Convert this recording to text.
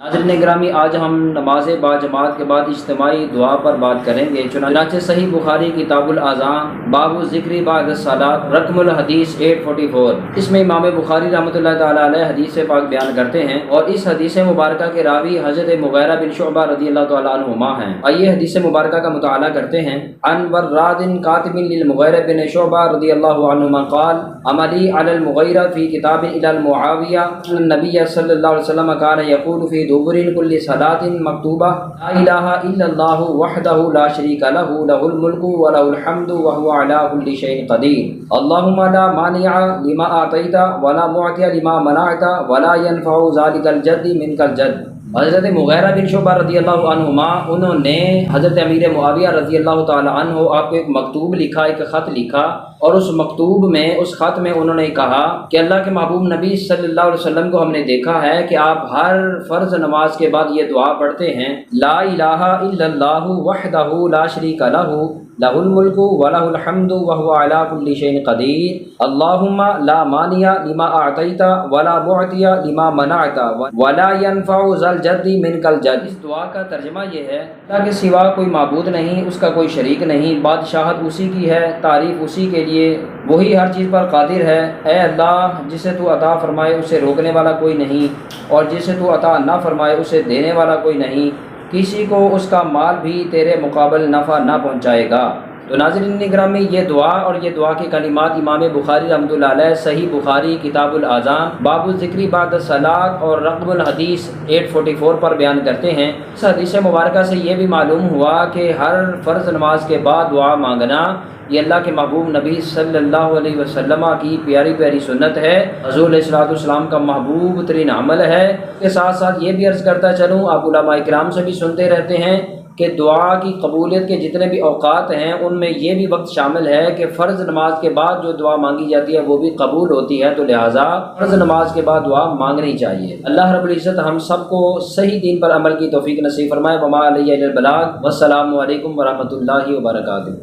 ناظرین گرامی، آج ہم نماز باجماعت کے بعد اجتماعی دعا پر بات کریں گے۔ چنانچہ صحیح بخاری کتاب الاذان باب ذکر بعد الصلاۃ رقم الحدیث 844، اس میں امام بخاری رحمۃ اللہ تعالی علیہ حدیث پاک بیان کرتے ہیں، اور اس حدیث مبارکہ کے راوی حضرت مغیرہ بن شعبہ رضی اللہ تعالی عنہما ہیں۔ آئیے حدیث مبارکہ کا مطالعہ کرتے ہیں۔ عن وراد کاتب للمغیرہ بن شعبہ رضی اللہ عنہما قال عملی علی المغیرہ فی کتاب الی معاویہ النبی صلی اللہ علیہ وسلم کان یقول فی دبر کل صلاۃ مکتوبہ لا الہ الا اللہ وحدہ لا شریک لہ لہ الملک ولہ الحمد وہو علی کل شیء قدیر اللہم لا مانع لما اعطیت ولا معطی لما منعت ولا ينفع ذلک الجد منک الجد۔ حضرت مغیرہ بن شعبہ رضی اللہ عنہما انہوں نے حضرت امیر معاویہ رضی اللہ تعالی عنہ آپ کو ایک مکتوب لکھا، ایک خط لکھا، اور اس مکتوب میں، اس خط میں انہوں نے کہا کہ اللہ کے محبوب نبی صلی اللہ علیہ وسلم کو ہم نے دیکھا ہے کہ آپ ہر فرض نماز کے بعد یہ دعا پڑھتے ہیں، لا الہ الا اللہ وحدہ لا شریک لہ لہ الملک ولہ الحمد وہو علی کل شیء قدیر اللہم لا مانع لما اعطیت ولا معطی لما منعت ولا ينفع ذا الجد منک الجد۔ اس دعا کا ترجمہ یہ ہے، اللہ کے سوا کوئی معبود نہیں، اس کا کوئی شریک نہیں، بادشاہت اسی کی ہے، تعریف اسی کے لیے، وہی ہر چیز پر قادر ہے۔ اے اللہ، جسے تو عطا فرمائے اسے روکنے والا کوئی نہیں، اور جسے تو عطا نہ فرمائے اسے دینے والا کوئی نہیں، کسی کو اس کا مال بھی تیرے مقابل نفع نہ پہنچائے گا۔ تو ناظرین گرامی، یہ دعا اور یہ دعا کے کلمات امام بخاری رحمۃ اللہ علیہ صحیح بخاری کتاب الاذان باب الذکر بعد الصلاۃ اور رقم الحدیث 844 پر بیان کرتے ہیں۔ اس حدیث مبارکہ سے یہ بھی معلوم ہوا کہ ہر فرض نماز کے بعد دعا مانگنا یہ اللہ کے محبوب نبی صلی اللہ علیہ وسلم کی پیاری پیاری سنت ہے، حضور علیہ الصلوۃ والسلام کا محبوب ترین عمل ہے۔ اس کے ساتھ ساتھ یہ بھی عرض کرتا چلوں، آپ علماء کرام سے بھی سنتے رہتے ہیں کہ دعا کی قبولیت کے جتنے بھی اوقات ہیں ان میں یہ بھی وقت شامل ہے کہ فرض نماز کے بعد جو دعا مانگی جاتی ہے وہ بھی قبول ہوتی ہے، تو لہٰذا فرض نماز کے بعد دعا مانگنی چاہیے۔ اللہ رب العزت ہم سب کو صحیح دین پر عمل کی توفیق نصیب فرمائے۔ وما علیہ الا البلاغ، والسلام علیکم ورحمۃ اللہ وبرکاتہ۔